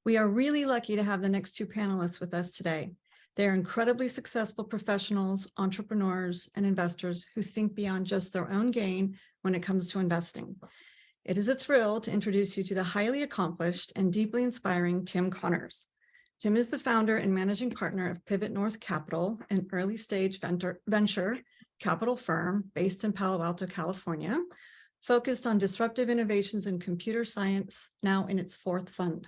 We are really lucky to have the next two panelists with us today. They are incredibly successful professionals, entrepreneurs, and investors who think beyond just their own gain when it comes to investing. It is a thrill to introduce you to the highly accomplished and deeply inspiring Tim Connors. Tim is the founder and managing partner of PivotNorth Capital, an early-stage venture capital firm based in Palo Alto, California, focused on disruptive innovations in computer science, now in its fourth fund.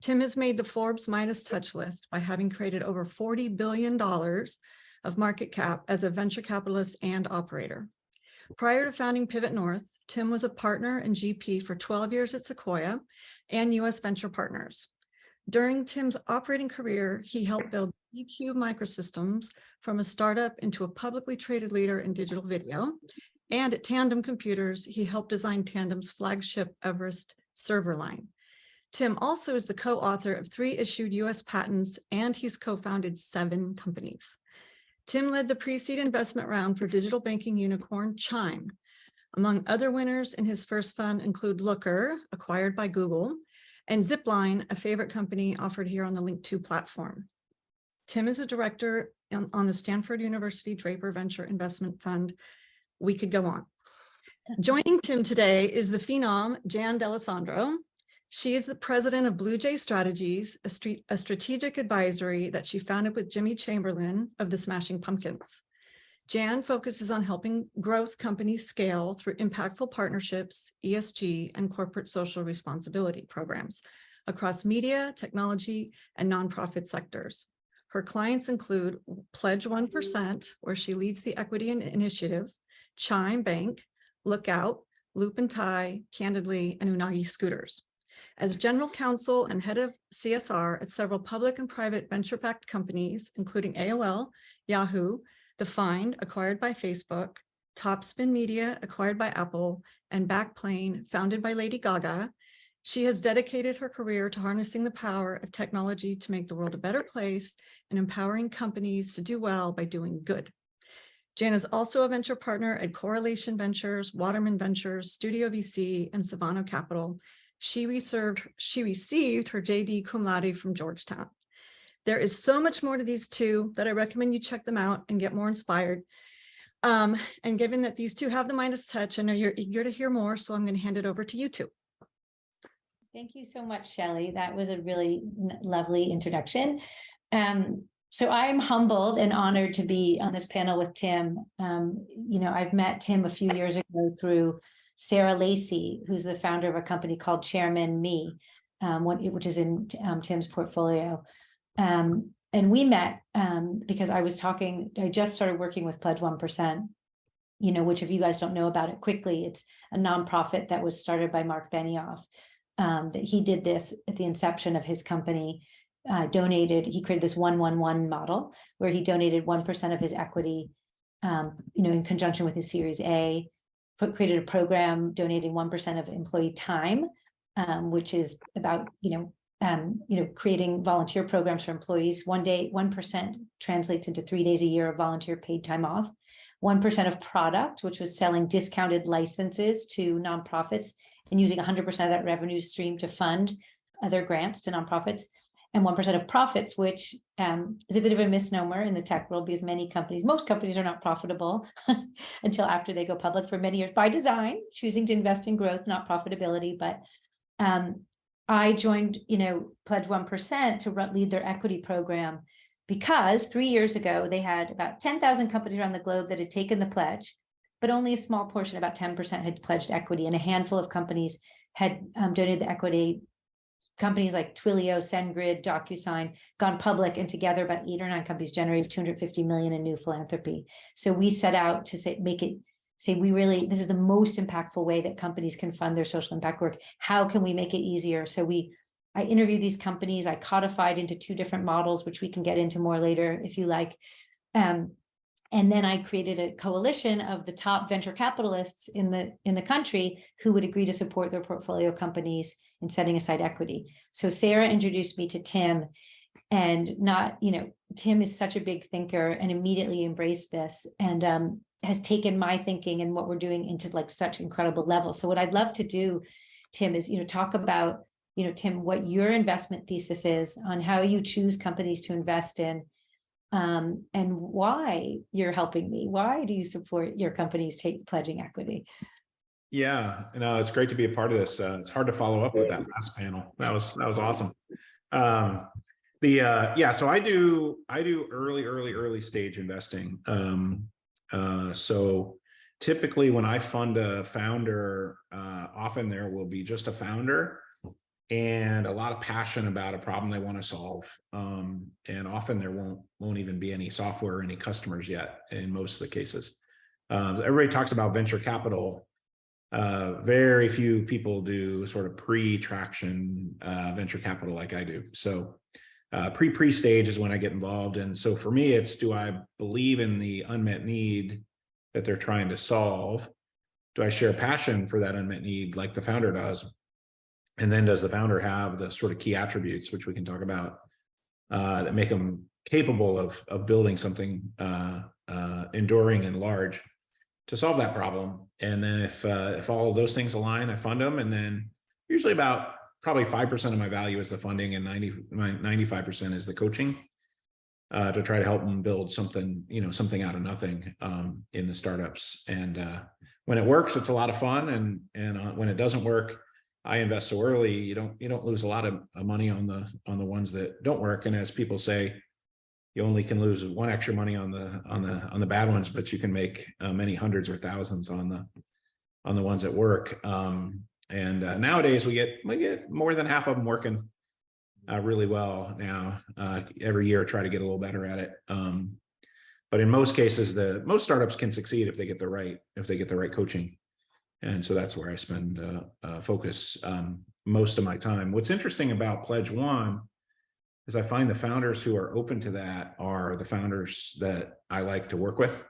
Tim has made the Forbes Midas touch list by having created over $40 billion of market cap as a venture capitalist and operator. Prior to founding PivotNorth, Tim was a partner and GP for 12 years at Sequoia and US Venture Partners. During Tim's operating career, he helped build EQ Microsystems from a startup into a publicly traded leader in digital video. And at Tandem Computers, he helped design Tandem's flagship Everest server line. Tim also is the co-author of 3 issued US patents, and he's co-founded 7 companies. Tim led the pre-seed investment round for digital banking unicorn Chime. Among other winners in his first fund include Looker, acquired by Google, and Zipline, a favorite company offered here on the Link2 platform. Tim is a director on the Stanford University Draper Venture Investment Fund. We could go on. Joining Tim today is the phenom, Jan D'Alessandro. She is the president of Blue Jay Strategies, a strategic advisory that she founded with Jimmy Chamberlain of the Smashing Pumpkins. Jan focuses on helping growth companies scale through impactful partnerships, ESG, and corporate social responsibility programs across media, technology, and nonprofit sectors. Her clients include Pledge 1%, where she leads the equity initiative, Chime Bank, Lookout, Loop and Tie, Candidly, and Unagi Scooters. As general counsel and head of CSR at several public and private venture-backed companies, including AOL, Yahoo, The Find, acquired by Facebook, Topspin Media, acquired by Apple, and Backplane, founded by Lady Gaga, she has dedicated her career to harnessing the power of technology to make the world a better place and empowering companies to do well by doing good. Jan is also a venture partner at Correlation Ventures, Waterman Ventures, Studio VC, and Savano Capital. She received her JD cum laude from Georgetown. There is so much more to these two that I recommend you check them out and get more inspired. And given that these two have the Midas touch, I know you're eager to hear more, so I'm going to hand it over to you two. Thank you so much, Shelley. That was a really lovely introduction. So I'm humbled and honored to be on this panel with Tim. I've met Tim a few years ago through Sarah Lacey, who's the founder of a company called Chairman Me, which is in Tim's portfolio. And we met because I just started working with Pledge 1%, which if you guys don't know about it quickly, it's a nonprofit that was started by Mark Benioff. That he did this at the inception of his company, he created this 1-1-1 model where he donated 1% of his equity, in conjunction with his Series A, created a program donating 1% of employee time, which is about, creating volunteer programs for employees. 1% translates into 3 days a year of volunteer paid time off. 1% of product, which was selling discounted licenses to nonprofits and using 100% of that revenue stream to fund other grants to nonprofits. And 1% of profits, which is a bit of a misnomer in the tech world because most companies are not profitable until after they go public for many years by design, choosing to invest in growth, not profitability. But I joined, Pledge 1% to lead their equity program because 3 years ago, they had about 10,000 companies around the globe that had taken the pledge, but only a small portion, about 10%, had pledged equity, and a handful of companies had donated the equity. Companies like Twilio, SendGrid, DocuSign, gone public, and together about 8 or 9 companies generated $250 million in new philanthropy. So we set out to this is the most impactful way that companies can fund their social impact work. How can we make it easier? So I interviewed these companies, I codified into 2 different models, which we can get into more later if you like. And then I created a coalition of the top venture capitalists in the country who would agree to support their portfolio companies in setting aside equity. So Sarah introduced me to Tim, and Tim is such a big thinker and immediately embraced this and has taken my thinking and what we're doing into such incredible levels. So what I'd love to do, Tim, is talk about Tim, what your investment thesis is on how you choose companies to invest in, and why you're helping me. Why do you support your companies pledging equity? Yeah, no, it's great to be a part of this. It's hard to follow up with that last panel. That was awesome. So I do early stage investing. So typically when I fund a founder, often there will be just a founder and a lot of passion about a problem they want to solve. And often there won't even be any software or any customers yet in most of the cases. Everybody talks about venture capital. Very few people do sort of pre-traction venture capital like I do. So pre stage is when I get involved. And so for me, it's, do I believe in the unmet need that they're trying to solve? Do I share passion for that unmet need like the founder does? And then does the founder have the sort of key attributes, which we can talk about, that make them capable of building something enduring and large to solve that problem? And then if all of those things align, I fund them. And then usually about probably 5% of my value is the funding and 95% is the coaching, to try to help them build something, something out of nothing in the startups. And when it works, it's a lot of fun. And when it doesn't work, I invest so early, you don't lose a lot of money on the ones that don't work. And as people say, you only can lose one extra money on the bad ones, but you can make many hundreds or thousands on the ones that work. Nowadays we get more than half of them working really well now. Every year, try to get a little better at it. But in most cases, most startups can succeed if they get the right coaching. And so that's where I spend focus most of my time. What's interesting about Pledge One is I find the founders who are open to that are the founders that I like to work with.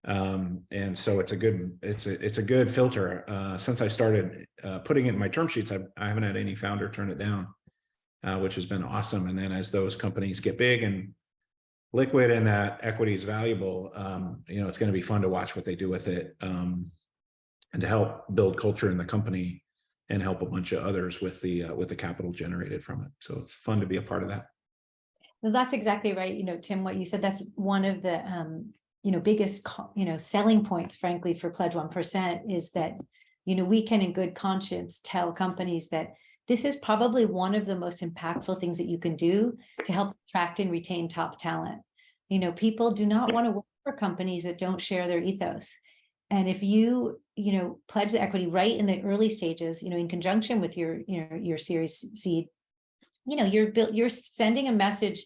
And so it's a good filter. Since I started putting it in my term sheets, I haven't had any founder turn it down, which has been awesome. And then as those companies get big and liquid and that equity is valuable, it's going to be fun to watch what they do with it, and to help build culture in the company and help a bunch of others with the capital generated from it. So it's fun to be a part of that. Well, that's exactly right. Tim, what you said, that's one of the, biggest, selling points, frankly, for Pledge 1% is that, we can in good conscience tell companies that this is probably one of the most impactful things that you can do to help attract and retain top talent. People do not want to work for companies that don't share their ethos. And if you, pledge the equity right in the early stages, in conjunction with your Series seed, you're sending a message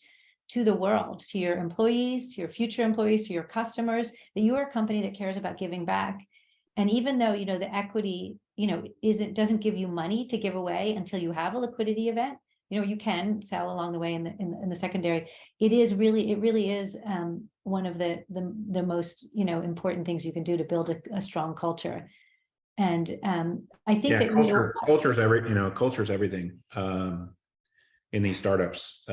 to the world, to your employees, to your future employees, to your customers, that you are a company that cares about giving back. And even though, the equity, doesn't give you money to give away until you have a liquidity event, you can sell along the way in the secondary. It really is one of the most, important things you can do to build a strong culture. And I think that culture is everything in these startups.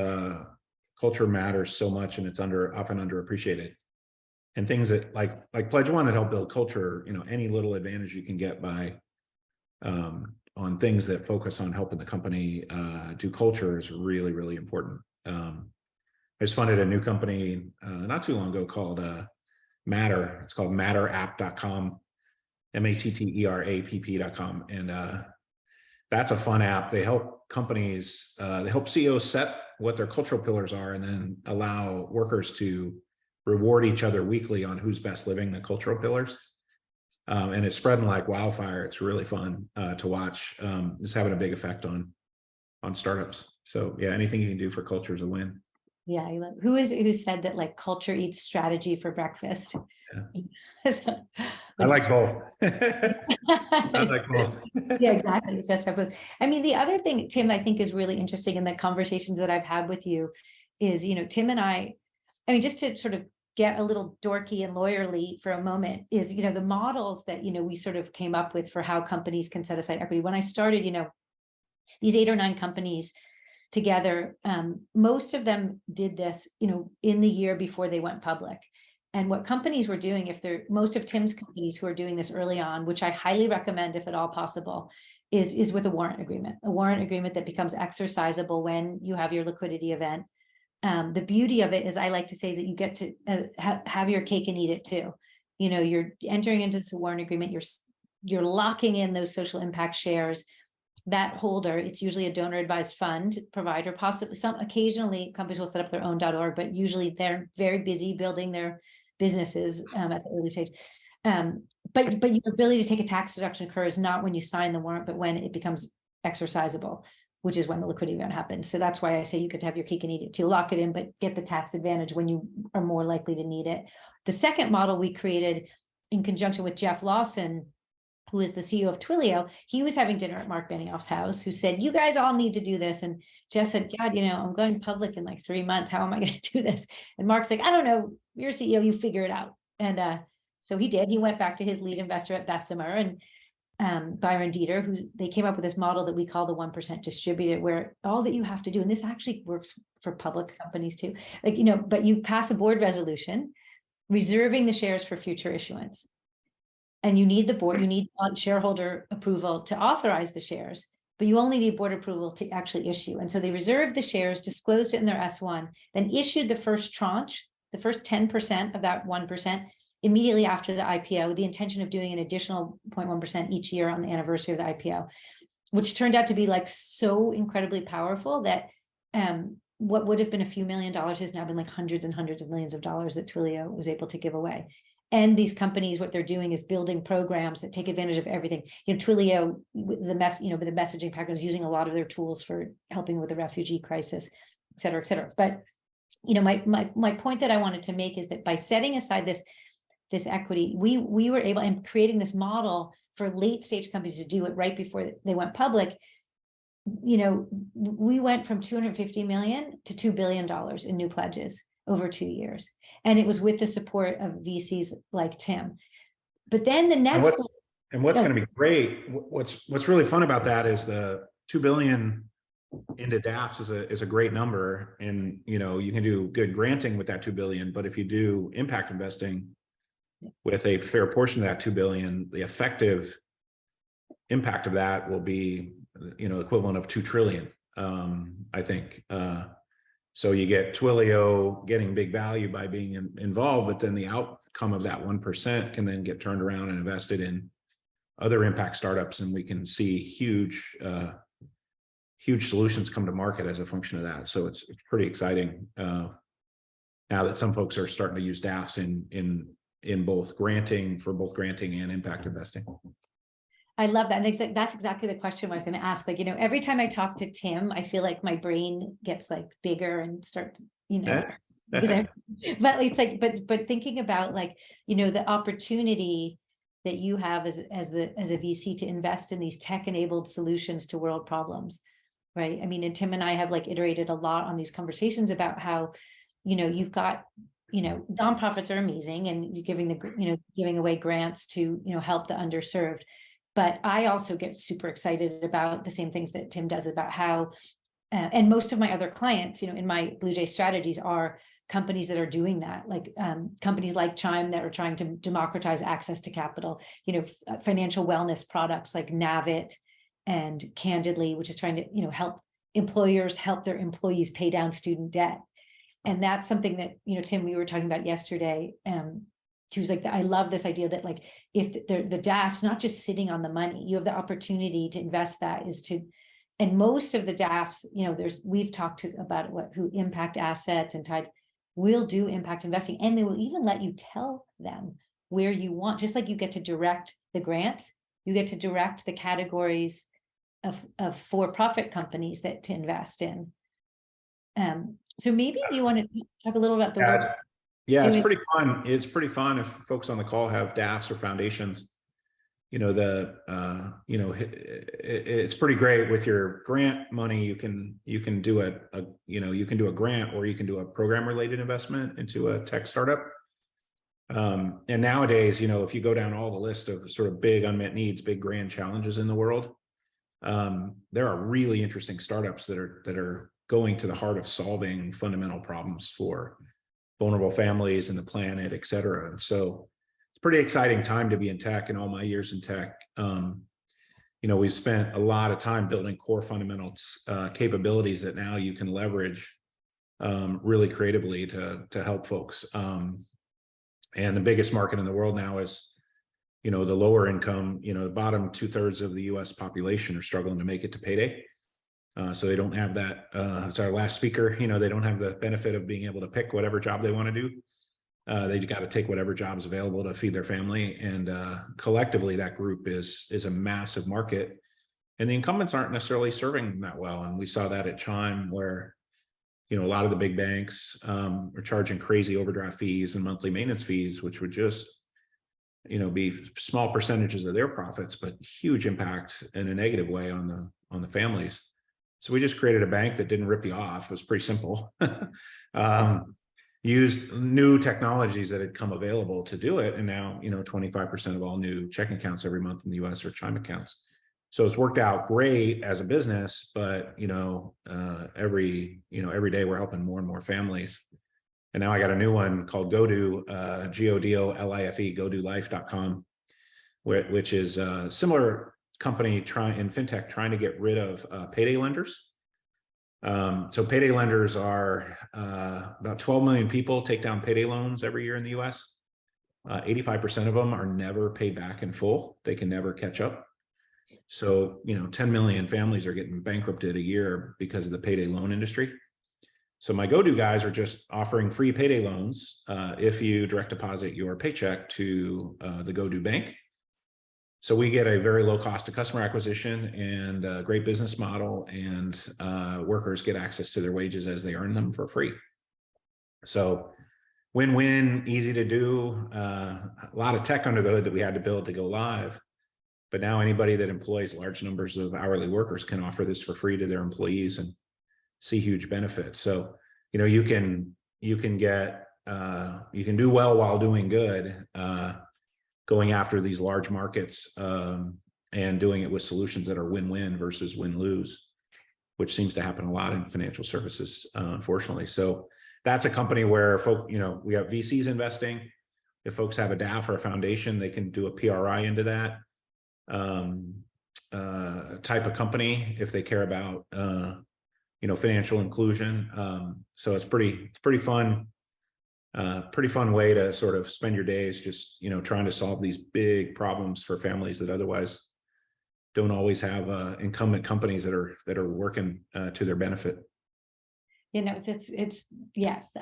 Culture matters so much, and it's often underappreciated. And things that like Pledge One that help build culture, any little advantage you can get by on things that focus on helping the company do culture is really, really important. I just funded a new company not too long ago called Matter. It's called matterapp.com, matterapp.com. And that's a fun app. They help companies, they help CEOs set what their cultural pillars are and then allow workers to reward each other weekly on who's best living the cultural pillars. And it's spreading like wildfire. It's really fun to watch. It's having a big effect on startups. So yeah, anything you can do for culture is a win. Yeah, who said that like culture eats strategy for breakfast? Yeah. I like both. I like both. Yeah, exactly. It's best to have both. I mean, the other thing, Tim, I think is really interesting in the conversations that I've had with you is, Tim and I mean, just to sort of get a little dorky and lawyerly for a moment is, the models that, we sort of came up with for how companies can set aside equity. When I started, these 8 or 9 companies together, most of them did this, in the year before they went public. And what companies were doing, most of Tim's companies who are doing this early on, which I highly recommend if at all possible, is with a warrant agreement that becomes exercisable when you have your liquidity event. The beauty of it is, I like to say, is that you get to have your cake and eat it too. You know, you're entering into this warrant agreement, you're locking in those social impact shares. That holder, it's usually a donor advised fund provider, possibly occasionally companies will set up their own .org, but usually they're very busy building their businesses at the early stage. But your ability to take a tax deduction occurs not when you sign the warrant, but when it becomes exercisable, which is when the liquidity event happens. So that's why I say you could have your cake and eat it too. Lock it in, but get the tax advantage when you are more likely to need it. The second model we created in conjunction with Jeff Lawson, who is the CEO of Twilio, he was having dinner at Mark Benioff's house, who said, you guys all need to do this. And Jeff said, God, you know, I'm going public in like 3 months. How am I going to do this? And Mark's like, I don't know. You're CEO, you figure it out. And so he did. He went back to his lead investor at Bessemer and Byron Dieter, who they came up with this model that we call the 1% distributed, where all that you have to do, and this actually works for public companies too, like, you know, but you pass a board resolution reserving the shares for future issuance. And you need the board, you need shareholder approval to authorize the shares, but you only need board approval to actually issue. And so they reserved the shares, disclosed it in their S1, then issued the first tranche, the first 10% of that 1%, immediately after the IPO, with the intention of doing an additional 0.1% each year on the anniversary of the IPO, which turned out to be like so incredibly powerful that what would have been a few $1 million has now been like hundreds and hundreds of millions of dollars that Twilio was able to give away. And these companies, what they're doing is building programs that take advantage of everything. You know, Twilio, the messaging package is using a lot of their tools for helping with the refugee crisis, et cetera, et cetera. But, you know, my point that I wanted to make is that by setting aside this equity, we were able, and creating this model for late stage companies to do it right before they went public. You know, we went from 250 million to $2 billion in new pledges over 2 years. And it was with the support of VCs like Tim. But then the next what's going to be great, what's really fun about that is the 2 billion into DAFs is a great number. And, you know, you can do good granting with that 2 billion, but if you do impact investing with a fair portion of that 2 billion, the effective impact of that will be, you know, equivalent of 2 trillion, I think. So you get Twilio getting big value by being involved, but then the outcome of that 1% can then get turned around and invested in other impact startups. And we can see huge solutions come to market as a function of that. So it's pretty exciting now that some folks are starting to use DAFs in both granting and impact investing. I love that. And that's exactly the question I was going to ask. Like, you know, every time I talk to Tim, I feel like my brain gets like bigger and starts, you know, because but it's like, but thinking about like, you know, the opportunity that you have as a VC to invest in these tech-enabled solutions to world problems, right? I mean, and Tim and I have like iterated a lot on these conversations about how, you know, you've got, you know, nonprofits are amazing and you're giving away grants to, you know, help the underserved. But I also get super excited about the same things that Tim does about how, and most of my other clients, you know, in my Blue Jay strategies are companies that are doing that, like companies like Chime that are trying to democratize access to capital, you know, financial wellness products like Navit and Candidly, which is trying to, you know, help employers help their employees pay down student debt. And that's something that, you know, Tim, we were talking about yesterday. She was like, I love this idea that like, if the DAF's not just sitting on the money, you have the opportunity to invest that and most of the DAFs, you know, we've talked about who impact assets and tied will do impact investing. And they will even let you tell them where you want, just like you get to direct the grants, you get to direct the categories of for-profit companies to invest in. So maybe you want to talk a little about the work. Yeah, it's pretty fun. It's pretty fun if folks on the call have DAFs or foundations. You know, it's pretty great with your grant money. You can do a grant, or you can do a program related investment into a tech startup. And nowadays, you know, if you go down all the list of sort of big unmet needs, big grand challenges in the world, there are really interesting startups that are going to the heart of solving fundamental problems for vulnerable families and the planet, et cetera. And so it's a pretty exciting time to be in tech. In all my years in tech, you we've spent a lot of time building core fundamentals capabilities that now you can leverage really creatively to help folks. And the biggest market in the world now is, the lower income, the bottom 2/3 of the US population are struggling to make it to payday. So they don't have that, it's our last speaker, they don't have the benefit of being able to pick whatever job they want to do. They got to take whatever job is available to feed their family. And collectively, that group is a massive market. And the incumbents aren't necessarily serving them that well. And we saw that at Chime, where a lot of the big banks are charging crazy overdraft fees and monthly maintenance fees, which would just be small percentages of their profits, but huge impact in a negative way on the families. So we just created a bank that didn't rip you off. It was pretty simple. Used new technologies that had come available to do it, and now 25% of all new checking accounts every month in the US are Chime accounts. So it's worked out great as a business, but every day we're helping more and more families. And now I got a new one called GoDo, GoDolife, GoDolife.com, which is a similar company in fintech trying to get rid of payday lenders. So payday lenders are about 12 million people take down payday loans every year in the US. 85% of them are never paid back in full. They can never catch up. So, 10 million families are getting bankrupted a year because of the payday loan industry. So my GoDo guys are just offering free payday loans if you direct deposit your paycheck to the GoDo bank. So we get a very low cost of customer acquisition and a great business model, and workers get access to their wages as they earn them for free. So win-win, easy to do, a lot of tech under the hood that we had to build to go live. But now anybody that employs large numbers of hourly workers can offer this for free to their employees and see huge benefits. So, you can do well while doing good, going after these large markets and doing it with solutions that are win-win versus win-lose, which seems to happen a lot in financial services, unfortunately. So that's a company where we have VCs investing. If folks have a DAF or a foundation, they can do a PRI into that type of company if they care about financial inclusion. So it's pretty fun. Pretty fun way to sort of spend your days just trying to solve these big problems for families that otherwise don't always have incumbent companies that are working to their benefit. Yeah,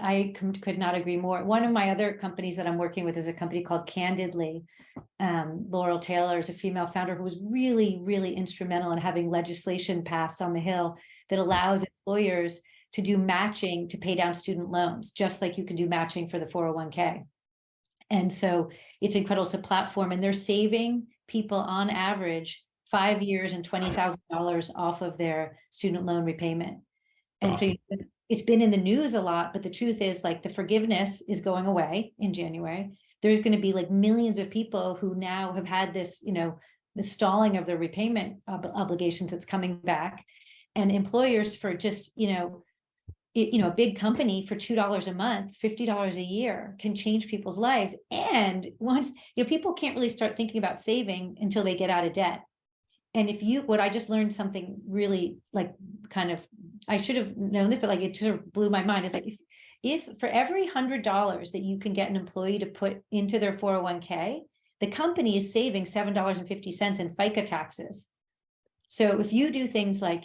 I could not agree more. One of my other companies that I'm working with is a company called Candidly. Laurel Taylor is a female founder who was really, really instrumental in having legislation passed on the Hill that allows employers to do matching to pay down student loans, just like you can do matching for the 401k. And so it's incredible. It's a platform, and they're saving people on average 5 years and $20,000 off of their student loan repayment. And awesome. So it's been in the news a lot, but the truth is, the forgiveness is going away in January. There's going to be millions of people who now have had this, the stalling of their repayment obligations that's coming back. And employers for just, a big company for $2 a month, $50 a year can change people's lives. And once, people can't really start thinking about saving until they get out of debt. And I just learned something really I should have known this, but it sort of blew my mind. It's if for every $100 that you can get an employee to put into their 401k, the company is saving $7.50 in FICA taxes. So if you do things like,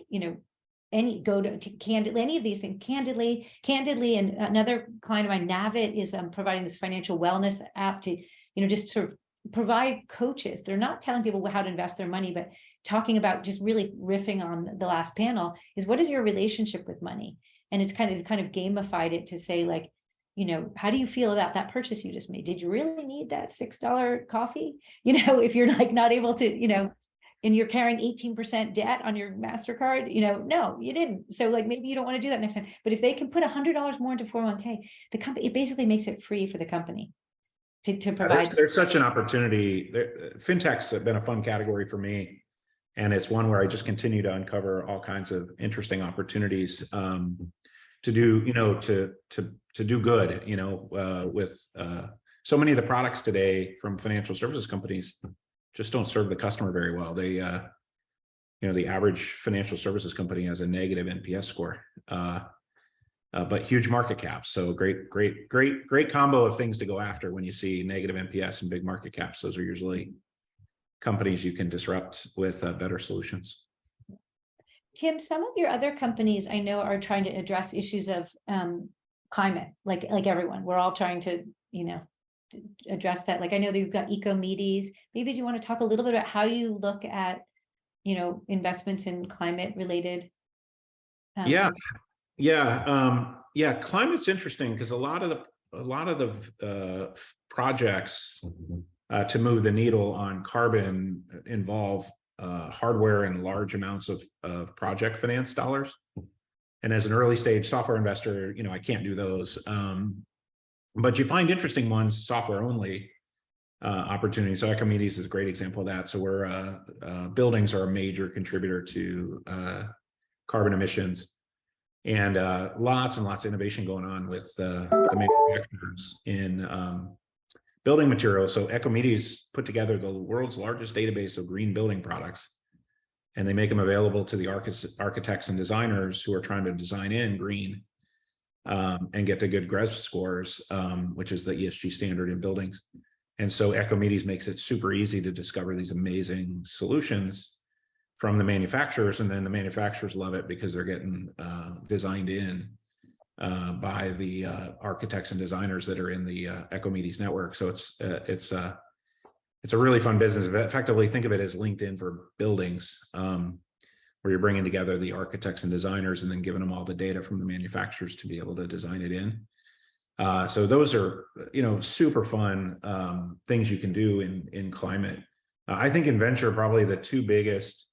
go to Candidly, any of these things, Candidly, and another client of mine, Navit, is providing this financial wellness app to, just sort of provide coaches. They're not telling people how to invest their money, but talking about, just really riffing on the last panel, is what is your relationship with money? And it's kind of gamified it to say, how do you feel about that purchase you just made? Did you really need that $6 coffee? If you're not able to, and you're carrying 18% debt on your MasterCard, no, you didn't. So maybe you don't want to do that next time. But if they can put $100 more into 401k, the company, it basically makes it free for the company to provide. There's such an opportunity. Fintech's been a fun category for me. And it's one where I just continue to uncover all kinds of interesting opportunities to do, to do good, with so many of the products today from financial services companies just don't serve the customer very well. the average financial services company has a negative NPS score, but huge market caps. So great combo of things to go after when you see negative NPS and big market caps. Those are usually companies you can disrupt with better solutions. Tim, some of your other companies I know are trying to address issues of climate, like everyone. We're all trying to, address that. Like I know that you've got Midas. Maybe do you want to talk a little bit about how you look at, investments in climate related? Yeah. Climate's interesting because a lot of the projects to move the needle on carbon involve hardware and large amounts of project finance dollars. And as an early stage software investor, I can't do those. But you find interesting ones, software only opportunities. So Midas is a great example of that. So where buildings are a major contributor to carbon emissions, and lots and lots of innovation going on with the manufacturers in building materials. So Midas put together the world's largest database of green building products, and they make them available to the architects and designers who are trying to design in green and get to good GRESB scores, which is the ESG standard in buildings. And so Midas makes it super easy to discover these amazing solutions from the manufacturers, and then the manufacturers love it because they're getting designed in by the architects and designers that are in the Midas network. So it's a really fun business. Effectively, think of it as LinkedIn for buildings, where you're bringing together the architects and designers and then giving them all the data from the manufacturers to be able to design it in. So those are, super fun things you can do in climate. I think in venture, probably the two biggest,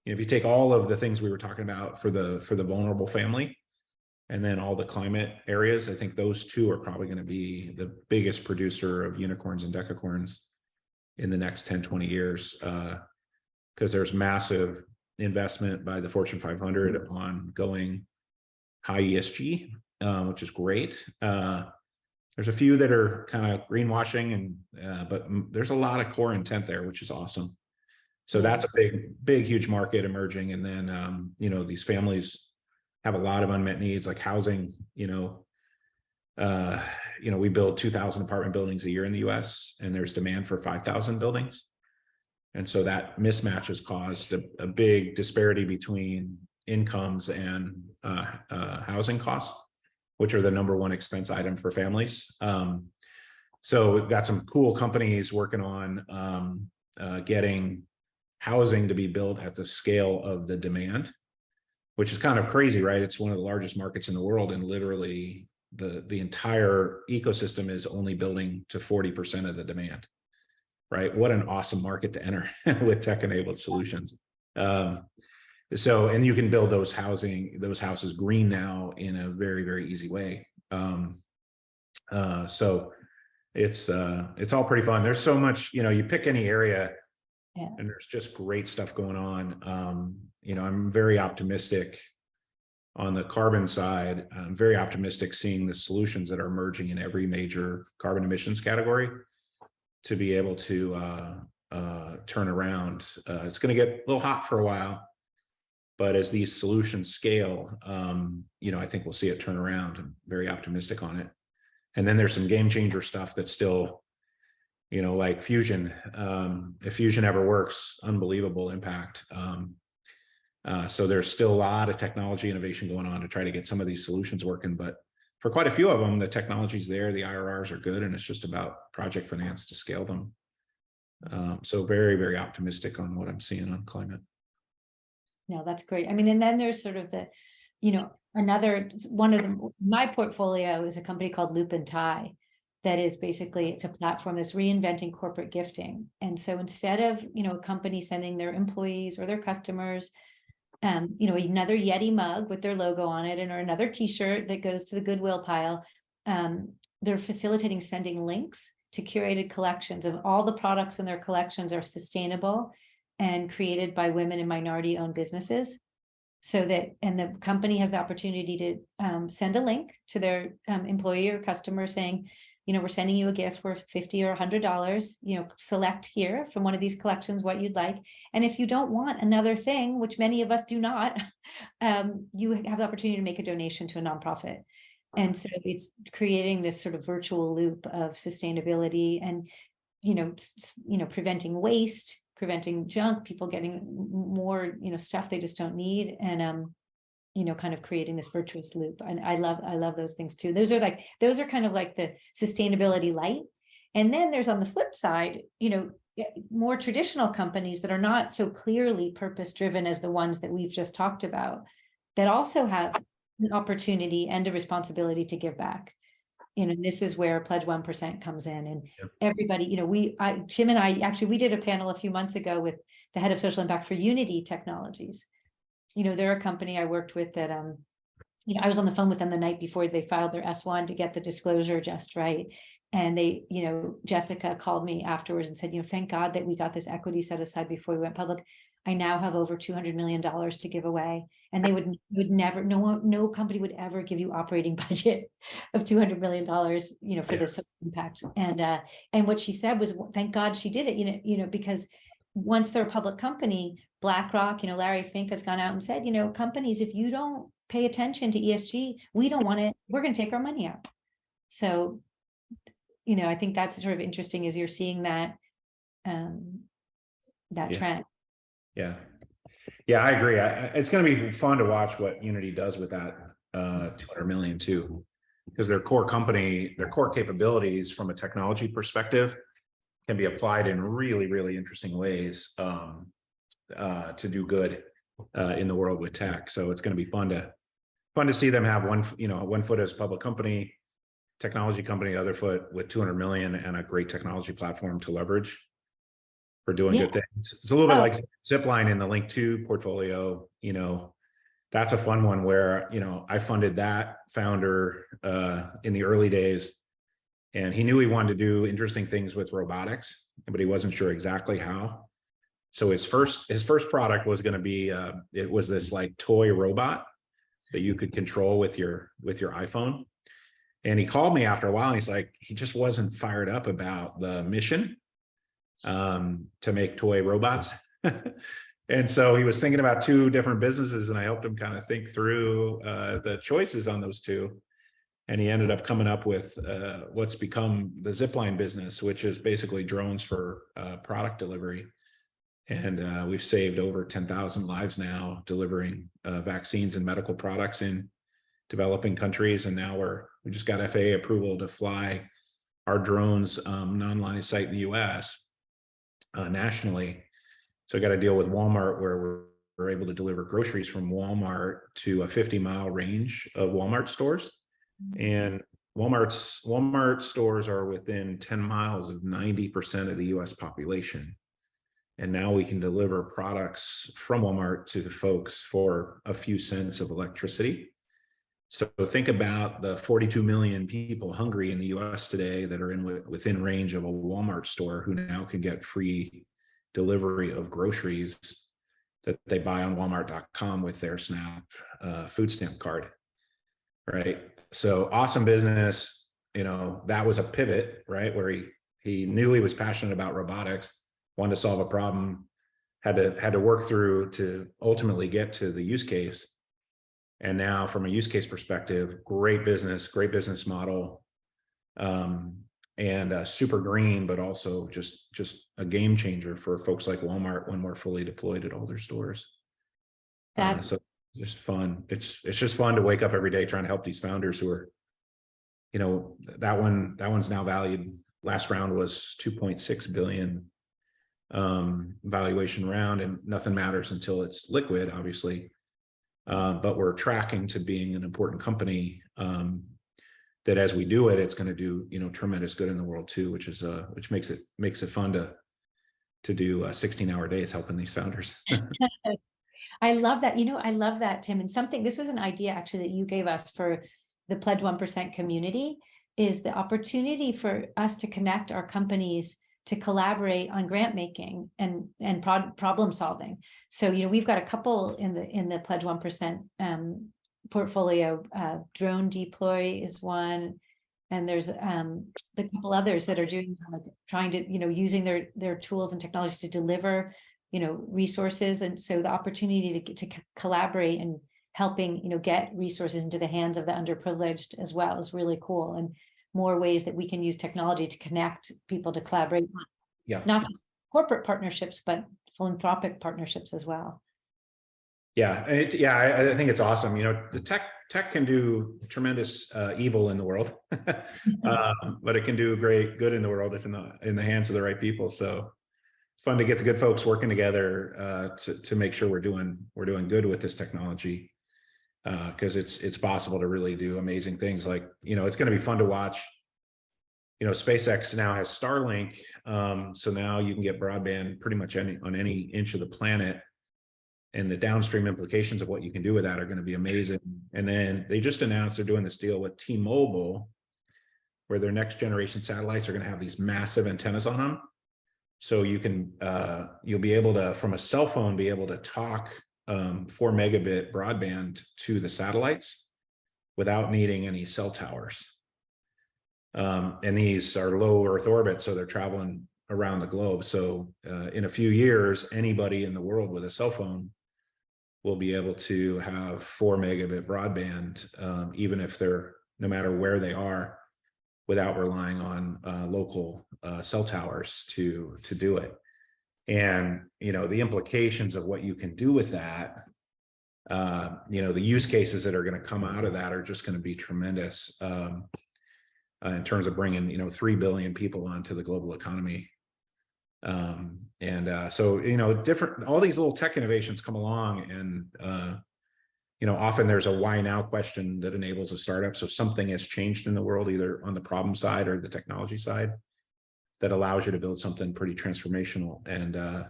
if you take all of the things we were talking about for the vulnerable family, and then all the climate areas, I think those two are probably going to be the biggest producer of unicorns and decacorns in the next 10, 20 years, because there's massive investment by the Fortune 500 on going high ESG, which is great. There's a few that are kind of greenwashing, but there's a lot of core intent there, which is awesome. So that's a big, huge market emerging. And then, these families have a lot of unmet needs like housing. We build 2,000 apartment buildings a year in the US, and there's demand for 5,000 buildings. And so that mismatch has caused a big disparity between incomes and housing costs, which are the number one expense item for families. So we've got some cool companies working on getting housing to be built at the scale of the demand, which is kind of crazy, right? It's one of the largest markets in the world, and literally the entire ecosystem is only building to 40% of the demand, right? What an awesome market to enter with tech-enabled solutions. And you can build those houses green now in a very, very easy way. So it's all pretty fun. There's so much, you pick any area, and there's just great stuff going on. I'm very optimistic on the carbon side. I'm very optimistic seeing the solutions that are emerging in every major carbon emissions category to be able to turn around. It's going to get a little hot for a while, but as these solutions scale, I think we'll see it turn around. I'm very optimistic on it. And then there's some game changer stuff that's still, like fusion. If fusion ever works, unbelievable impact. So there's still a lot of technology innovation going on to try to get some of these solutions working. But for quite a few of them, the technology's there, the IRRs are good, and it's just about project finance to scale them. So very, very optimistic on what I'm seeing on climate. No, that's great. I mean, and then there's sort of the, another one of my portfolio is a company called Loop and Tie. That is basically, it's a platform that's reinventing corporate gifting. And so instead of, a company sending their employees or their customers, another Yeti mug with their logo on it, or another t-shirt that goes to the Goodwill pile, they're facilitating sending links to curated collections of all the products in their collections are sustainable and created by women and minority-owned businesses. so that, and the company has the opportunity to send a link to their employee or customer saying, we're sending you a gift worth $50 or $100, select here from one of these collections what you'd like. And if you don't want another thing, which many of us do not, you have the opportunity to make a donation to a nonprofit. And so it's creating this sort of virtual loop of sustainability and, preventing waste, preventing junk, people getting more, stuff they just don't need. And, kind of creating this virtuous loop. And I love those things too. Those are kind of like the sustainability light. And then there's on the flip side, more traditional companies that are not so clearly purpose driven as the ones that we've just talked about, that also have an opportunity and a responsibility to give back. This is where Pledge 1% comes in, and everybody, Tim and I, actually, we did a panel a few months ago with the head of social impact for Unity Technologies. They're a company I worked with that, I was on the phone with them the night before they filed their S1 to get the disclosure just right. And they, Jessica called me afterwards and said, thank God that we got this equity set aside before we went public. I now have over $200 million to give away. And they would never, no company would ever give you operating budget of $200 million, for this social impact. And what she said was, thank God she did it, because once they're a public company, BlackRock, Larry Fink has gone out and said, companies, if you don't pay attention to ESG, we don't want it, we're going to take our money out. So, I think that's sort of interesting as you're seeing that, trend. Yeah. Yeah, I agree. It's going to be fun to watch what Unity does with that 200 million too, because their core capabilities from a technology perspective can be applied in really, really interesting ways to do good in the world with tech. So it's going to be fun to see them have one foot as a public company, technology company, other foot with 200 million and a great technology platform to leverage for doing good things. It's a little bit like Zipline in the Link 2 portfolio. That's a fun one where, I funded that founder in the early days, and he knew he wanted to do interesting things with robotics, but he wasn't sure exactly how. So his first product was going to be, it was this like toy robot that you could control with your iPhone. And he called me after a while, and he's like, he just wasn't fired up about the mission to make toy robots. And so he was thinking about two different businesses, and I helped him kind of think through the choices on those two. And he ended up coming up with what's become the Zipline business, which is basically drones for product delivery. And we've saved over 10,000 lives now delivering vaccines and medical products in developing countries. And now we just got FAA approval to fly our drones non-line of sight in the US nationally. So I got a deal with Walmart where we're able to deliver groceries from Walmart to a 50-mile range of Walmart stores. And Walmart stores are within 10 miles of 90% of the US population. And now we can deliver products from Walmart to the folks for a few cents of electricity. So think about the 42 million people hungry in the US today that are within range of a Walmart store who now can get free delivery of groceries that they buy on Walmart.com with their SNAP food stamp card, right? So awesome business. That was a pivot, right? Where he knew he was passionate about robotics, wanted to solve a problem, had to work through to ultimately get to the use case. And now from a use case perspective, great business model, and super green, but also just a game changer for folks like Walmart when we're fully deployed at all their stores. So just fun. It's just fun to wake up every day trying to help these founders who are, that one's now valued. Last round was 2.6 billion valuation round, and nothing matters until it's liquid, obviously. But we're tracking to being an important company that as we do it, it's going to do, tremendous good in the world too, which makes it fun to do 16-hour days helping these founders. I love that. I love that, Tim. And this was an idea actually that you gave us for the Pledge 1% community, is the opportunity for us to connect our companies to collaborate on grant making and problem solving. So, we've got a couple in the Pledge 1% portfolio. Drone Deploy is one, and there's the couple others that are doing, like, trying to, using their tools and technologies to deliver, resources. And so the opportunity to collaborate and helping, get resources into the hands of the underprivileged as well is really cool. And more ways that we can use technology to connect people to collaborate, not just corporate partnerships, but philanthropic partnerships as well. Yeah, I think it's awesome. The tech can do tremendous evil in the world, but it can do great good in the world if in the hands of the right people. So fun to get the good folks working together to make sure we're doing good with this technology, because it's possible to really do amazing things. Like, it's going to be fun to watch. SpaceX now has Starlink, so now you can get broadband pretty much on any inch of the planet. And the downstream implications of what you can do with that are going to be amazing. And then they just announced they're doing this deal with T-Mobile, where their next generation satellites are going to have these massive antennas on them. So you can, you'll be able to, from a cell phone, be able to talk 4 megabit broadband to the satellites without needing any cell towers. And these are low Earth orbit, so they're traveling around the globe. So in a few years, anybody in the world with a cell phone will be able to have 4 megabit broadband, even if they're, no matter where they are, without relying on local cell towers to do it. And, the implications of what you can do with that, the use cases that are going to come out of that are just going to be tremendous, in terms of bringing, 3 billion people onto the global economy. So, all these little tech innovations come along, and, often there's a why now question that enables a startup. So something has changed in the world, either on the problem side or the technology side, that allows you to build something pretty transformational. And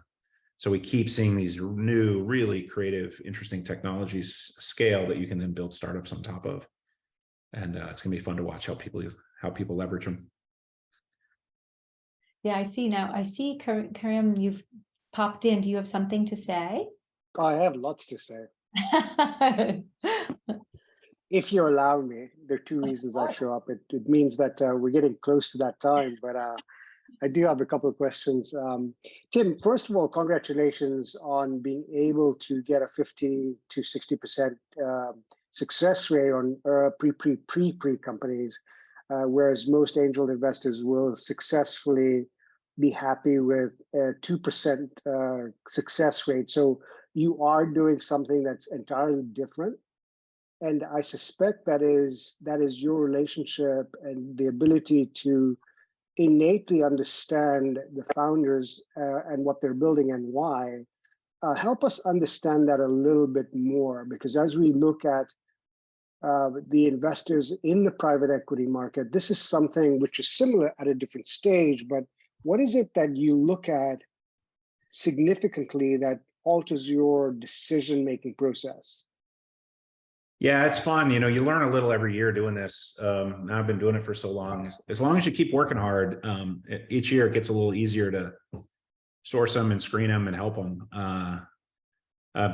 so we keep seeing these new, really creative, interesting technologies scale that you can then build startups on top of. And it's going to be fun to watch how people leverage them. Yeah, I see Karim, you've popped in. Do you have something to say? I have lots to say. If you allow me, there are 2 reasons I show up. It means that we're getting close to that time, but I do have a couple of questions. Tim, first of all, congratulations on being able to get a 50 to 60% success rate on pre companies, whereas most angel investors will successfully be happy with a 2% success rate. So you are doing something that's entirely different. And I suspect that is your relationship and the ability to innately understand the founders and what they're building and why. Help us understand that a little bit more, because as we look at the investors in the private equity market, this is something which is similar at a different stage, but what is it that you look at significantly that alters your decision-making process? Yeah, it's fun. You learn a little every year doing this. Now I've been doing it for so long. As long as you keep working hard, each year it gets a little easier to source them and screen them and help them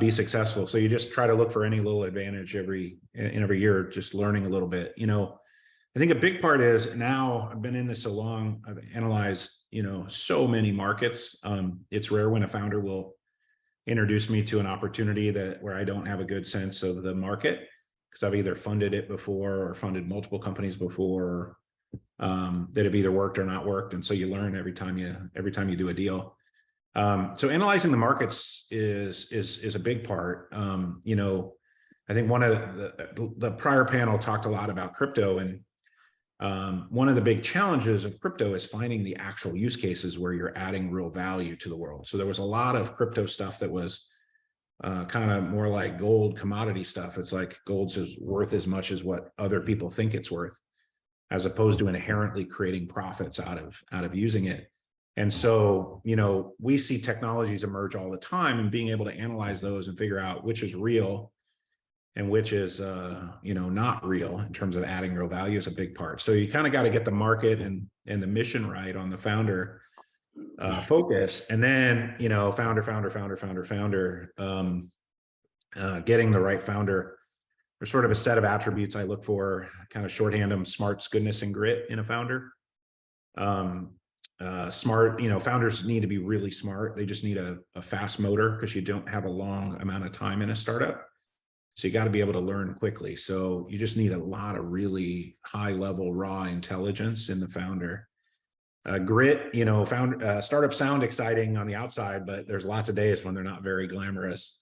be successful. So you just try to look for any little advantage every year, just learning a little bit. I think a big part is, now I've been in this so long, I've analyzed, so many markets. It's rare when a founder will introduce me to an opportunity where I don't have a good sense of the market, because I've either funded it before or funded multiple companies before that have either worked or not worked. And so you learn every time you do a deal. So analyzing the markets is a big part. I think one of the prior panel talked a lot about crypto, and one of the big challenges of crypto is finding the actual use cases where you're adding real value to the world. So there was a lot of crypto stuff that was kind of more like gold commodity stuff. It's like gold's worth as much as what other people think it's worth, as opposed to inherently creating profits out of using it. And so, we see technologies emerge all the time, and being able to analyze those and figure out which is real and which is, not real in terms of adding real value is a big part. So you kind of got to get the market and the mission right on the founder. focus. And then, founder, getting the right founder. There's sort of a set of attributes I look for, kind of shorthand them: smarts, goodness, and grit in a founder. Smart, founders need to be really smart. They just need a fast motor, because you don't have a long amount of time in a startup. So you got to be able to learn quickly. So you just need a lot of really high level raw intelligence in the founder. Grit, startups sound exciting on the outside, but there's lots of days when they're not very glamorous.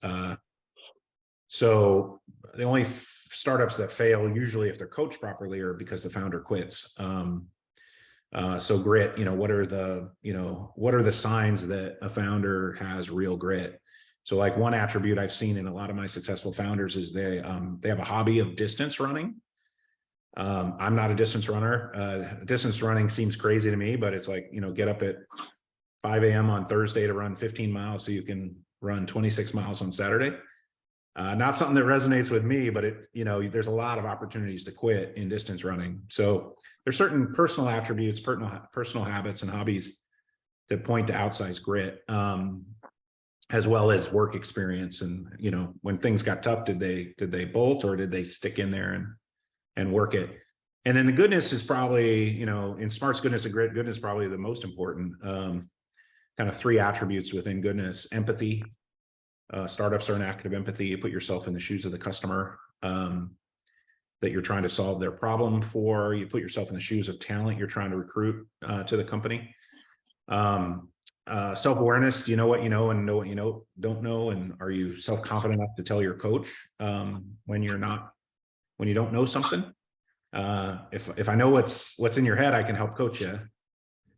So the only startups that fail, usually if they're coached properly, are because the founder quits. So grit, what are the signs that a founder has real grit? So like one attribute I've seen in a lot of my successful founders is they have a hobby of distance running. I'm not a distance runner. Distance running seems crazy to me, but it's like, get up at 5 a.m. on Thursday to run 15 miles so you can run 26 miles on Saturday. Not something that resonates with me, but there's a lot of opportunities to quit in distance running. So there's certain personal attributes, personal habits and hobbies that point to outsized grit, as well as work experience. And, when things got tough, did they bolt, or did they stick in there and work it? And then the goodness is probably, in smarts, goodness, and grit, goodness is probably the most important. Kind of three attributes within goodness: empathy. Startups are an act of empathy. You put yourself in the shoes of the customer that you're trying to solve their problem for. You put yourself in the shoes of talent you're trying to recruit to the company. Self-awareness: do you know what you know, and know what you don't know? And are you self-confident enough to tell your coach when you don't know something? If I know what's in your head, I can help coach you.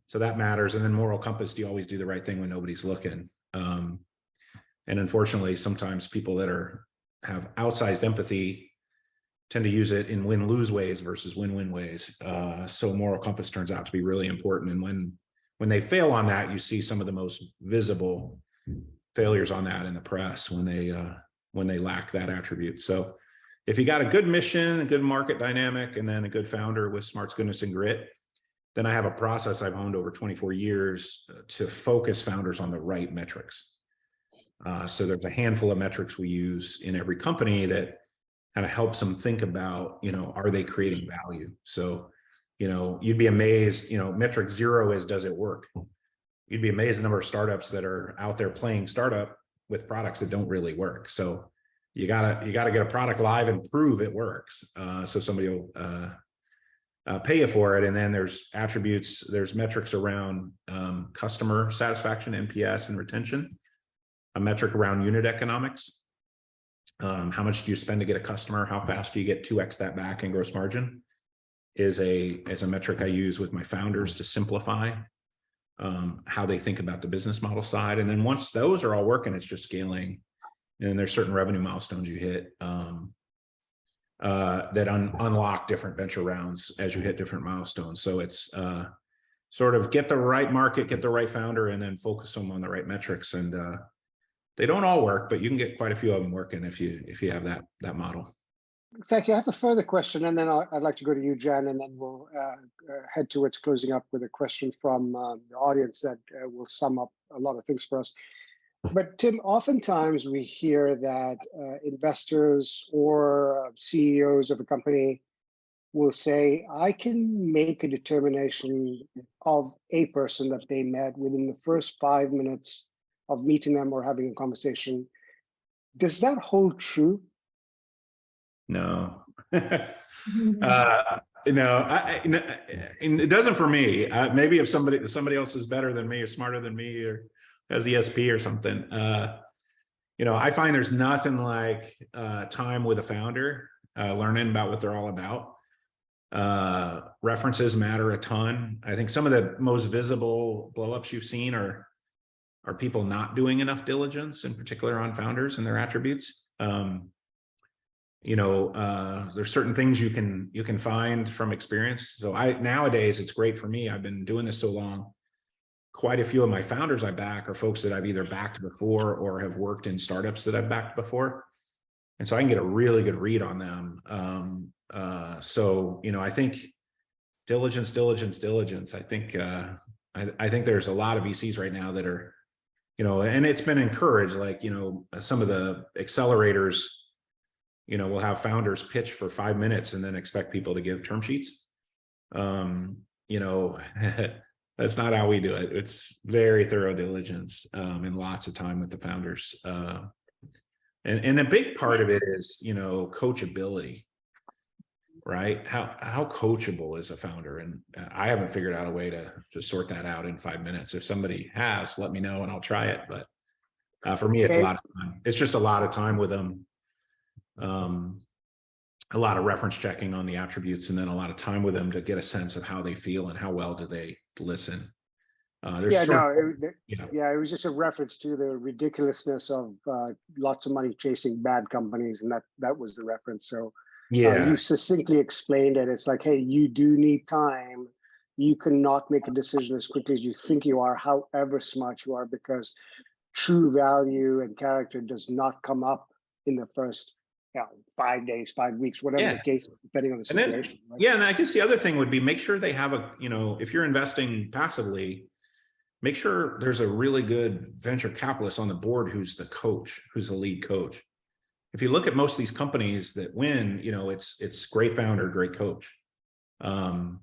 So that matters. And then moral compass: do you always do the right thing when nobody's looking? And unfortunately, sometimes people that have outsized empathy tend to use it in win-lose ways versus win-win ways. So moral compass turns out to be really important. And when they fail on that, you see some of the most visible failures on that in the press when they lack that attribute. So if you got a good mission, a good market dynamic, and then a good founder with smarts, goodness, and grit, then I have a process I've honed over 24 years to focus founders on the right metrics. So there's a handful of metrics we use in every company that kind of helps them think about, are they creating value? So, you'd be amazed, metric 0 is, does it work? You'd be amazed the number of startups that are out there playing startup with products that don't really work. So you gotta get a product live and prove it works. So somebody will pay you for it. And then there's metrics around customer satisfaction, NPS, and retention. A metric around unit economics. How much do you spend to get a customer? How fast do you get 2x that back in gross margin? Is a metric I use with my founders to simplify how they think about the business model side. And then once those are all working, it's just scaling. And then there's certain revenue milestones you hit that unlock different venture rounds as you hit different milestones. So it's sort of get the right market, get the right founder, and then focus them on the right metrics. And they don't all work, but you can get quite a few of them working if you have that model. Thank you. I have a further question, and then I'd like to go to you, Jen, and then we'll head towards closing up with a question from the audience that will sum up a lot of things for us. But Tim, oftentimes we hear that investors or CEOs of a company will say, I can make a determination of a person that they met within the first 5 minutes of meeting them or having a conversation. Does that hold true? No. No, it doesn't for me. Maybe if somebody else is better than me or smarter than me or has ESP or something. I find there's nothing like time with a founder, learning about what they're all about. References matter a ton. I think some of the most visible blowups you've seen are people not doing enough diligence, in particular on founders and their attributes. There's certain things you can find from experience. So nowadays it's great for me. I've been doing this so long. Quite a few of my founders I back are folks that I've either backed before or have worked in startups that I've backed before. And so I can get a really good read on them. I think diligence. I I think there's a lot of VCs right now that are, and it's been encouraged, like, some of the accelerators, will have founders pitch for 5 minutes and then expect people to give term sheets. That's not how we do it. It's very thorough diligence, and lots of time with the founders. And a big part of it is, coachability, right? How coachable is a founder? And I haven't figured out a way to sort that out in 5 minutes. If somebody has, let me know and I'll try it. But for me, it's a lot of time. It's just a lot of time with them. A lot of reference checking on the attributes, and then a lot of time with them to get a sense of how they feel and how well do they listen. It was just a reference to the ridiculousness of lots of money chasing bad companies, and that was the reference. So you succinctly explained it. It's like, hey, you do need time. You cannot make a decision as quickly as you think you are, however smart you are, because true value and character does not come up in the first 5 days, 5 weeks, whatever the case, depending on the situation. And I guess the other thing would be, make sure they have if you're investing passively, make sure there's a really good venture capitalist on the board who's the coach, who's the lead coach. If you look at most of these companies that win, it's great founder, great coach. And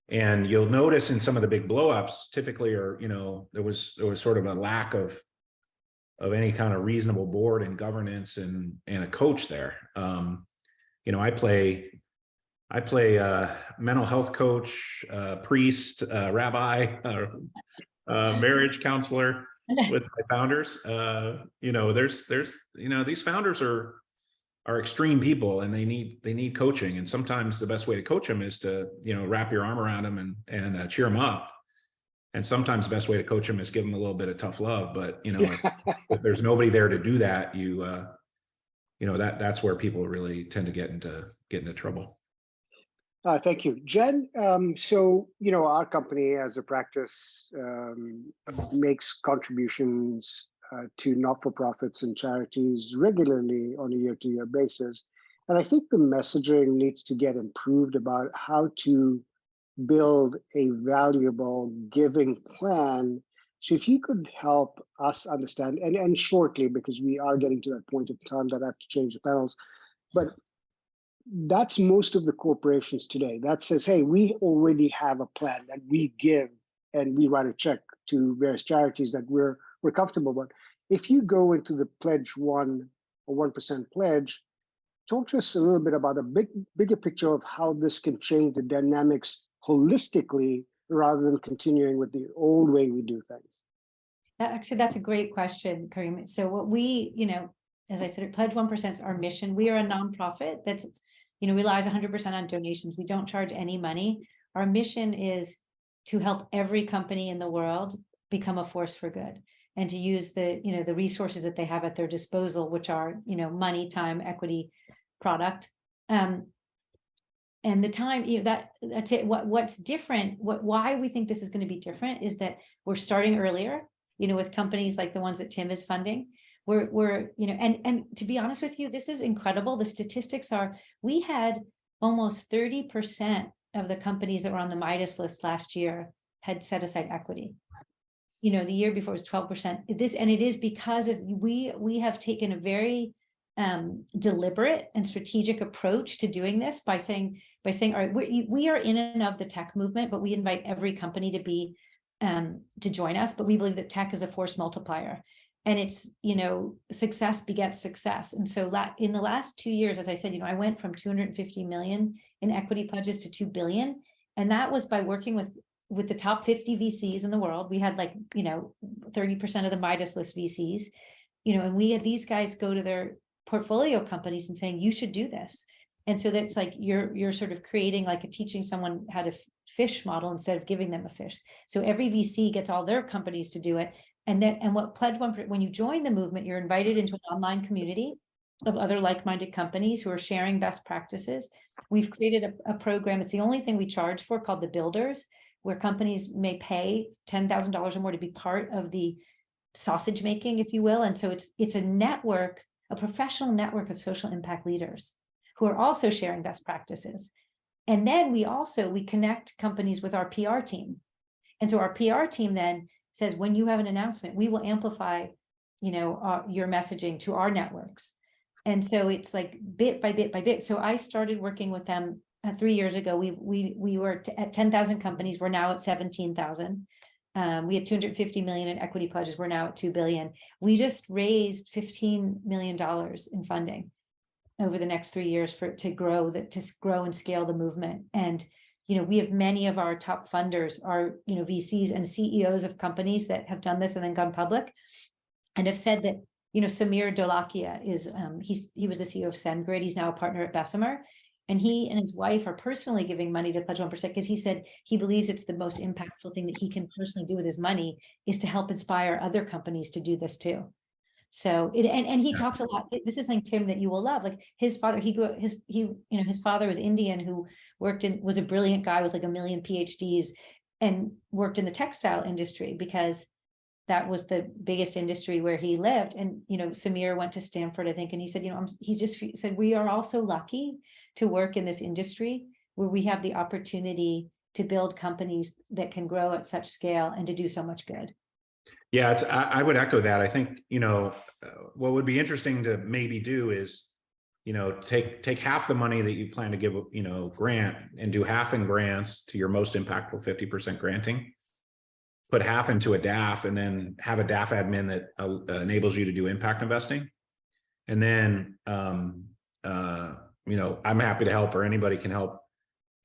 you'll notice in some of the big blowups, typically, there was sort of a lack of any kind of reasonable board and governance and a coach there. I play mental health coach, priest, rabbi, marriage counselor with my founders. These founders are extreme people, and they need coaching. And sometimes the best way to coach them is to, wrap your arm around them and cheer them up. And sometimes the best way to coach them is give them a little bit of tough love. But, if there's nobody there to do that, that's where people really tend to get into trouble. Thank you, Jen. So, our company as a practice makes contributions to not-for-profits and charities regularly on a year-to-year basis. And I think the messaging needs to get improved about how to build a valuable giving plan. So if you could help us understand, and shortly, because we are getting to that point of time that I have to change the panels, but that's most of the corporations today. That says, hey, we already have a plan that we give, and we write a check to various charities that we're comfortable with. If you go into the pledge 1 or 1% pledge, talk to us a little bit about the bigger picture of how this can change the dynamics holistically, rather than continuing with the old way we do things. Actually, that's a great question, Karim. So what we, as I said, Pledge 1% is our mission. We are a nonprofit that's, relies 100% on donations. We don't charge any money. Our mission is to help every company in the world become a force for good, and to use the resources that they have at their disposal, which are, money, time, equity, product. And the time, that's it. What's different, why we think this is going to be different is that we're starting earlier, with companies like the ones that Tim is funding. We're and to be honest with you, this is incredible. The statistics are, we had almost 30% of the companies that were on the Midas list last year had set aside equity. The year before was 12%. It is because of we have taken a very deliberate and strategic approach to doing this by saying, all right, we are in and of the tech movement, but we invite every company to join us. But we believe that tech is a force multiplier, and it's, success begets success. And so in the last 2 years, as I said, I went from 250 million in equity pledges to 2 billion. And that was by working with the top 50 VCs in the world. We had 30% of the Midas list VCs, and we had these guys go to their portfolio companies and saying, you should do this. And so that's like, you're sort of creating teaching someone how to fish model instead of giving them a fish. So every VC gets all their companies to do it. And what Pledge 1%, when you join the movement, you're invited into an online community of other like-minded companies who are sharing best practices. We've created a program. It's the only thing we charge for, called the Builders, where companies may pay $10,000 or more to be part of the sausage making, if you will. And so it's a network, a professional network of social impact leaders who are also sharing best practices. And then we connect companies with our PR team. And so our PR team then says, when you have an announcement, we will amplify, your messaging to our networks. And so it's like bit by bit by bit. So I started working with them 3 years ago. We were at 10,000 companies. We're now at 17,000. We had 250 million in equity pledges. We're now at 2 billion. We just raised $15 million in funding over the next 3 years to grow and scale the movement. And we have many of our top funders are VCs and CEOs of companies that have done this and then gone public, and have said that Samir Dolakia is he was the CEO of SendGrid. He's now a partner at Bessemer. And he and his wife are personally giving money to Pledge 1%, because he said he believes it's the most impactful thing that he can personally do with his money is to help inspire other companies to do this too. So and he talks a lot. This is something, Tim, that you will love. Like his father, his father was Indian, who was a brilliant guy with like 1 million PhDs, and worked in the textile industry because that was the biggest industry where he lived. And Samir went to Stanford, I think, and he said, he just said, we are also lucky to work in this industry where we have the opportunity to build companies that can grow at such scale and to do so much good. Yeah, I would echo that. I think, what would be interesting to maybe do is, take half the money that you plan to give, grant, and do half in grants to your most impactful 50% granting, put half into a DAF, and then have a DAF admin that enables you to do impact investing. And then, I'm happy to help, or anybody can help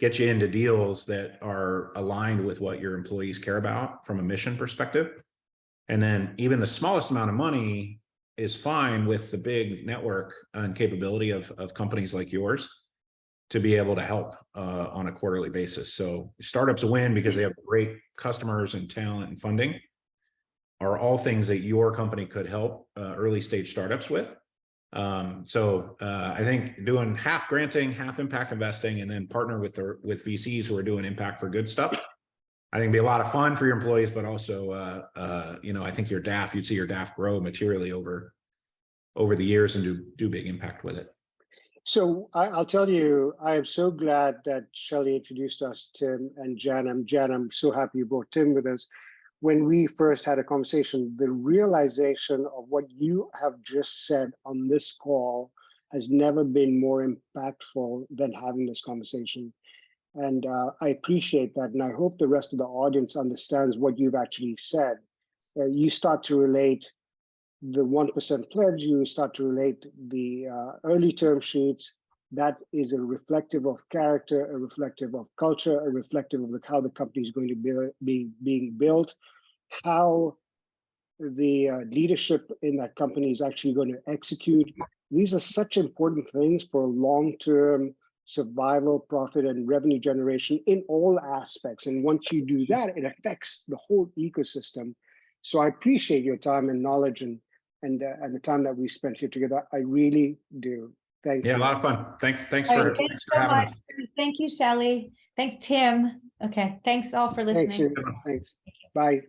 get you into deals that are aligned with what your employees care about from a mission perspective. And then even the smallest amount of money is fine with the big network and capability of companies like yours to be able to help on a quarterly basis. So startups win because they have great customers and talent and funding, are all things that your company could help early stage startups with. I think doing half granting, half impact investing, and then partner with VCs who are doing impact for good stuff, I think it'd be a lot of fun for your employees, but also, I think your DAF, you'd see your DAF grow materially over the years and do big impact with it. So I'll tell you, I am so glad that Shelley introduced us, Tim and Jan. Jan, I'm so happy you brought Tim with us. When we first had a conversation, the realization of what you have just said on this call has never been more impactful than having this conversation. And I appreciate that. And I hope the rest of the audience understands what you've actually said. You start to relate the 1% pledge, you start to relate the early term sheets. That is a reflective of character, a reflective of culture, a reflective of how the company is going to be being built, how the leadership in that company is actually going to execute. These are such important things for long-term survival, profit, and revenue generation in all aspects. And once you do that, it affects the whole ecosystem. So I appreciate your time and knowledge and the time that we spent here together. I really do. Thank you. Yeah, a lot of fun. Thanks All for right, thanks having so much. us. Thank you, Shelley. Thanks, Tim. Okay, thanks all for listening. Thanks. Bye.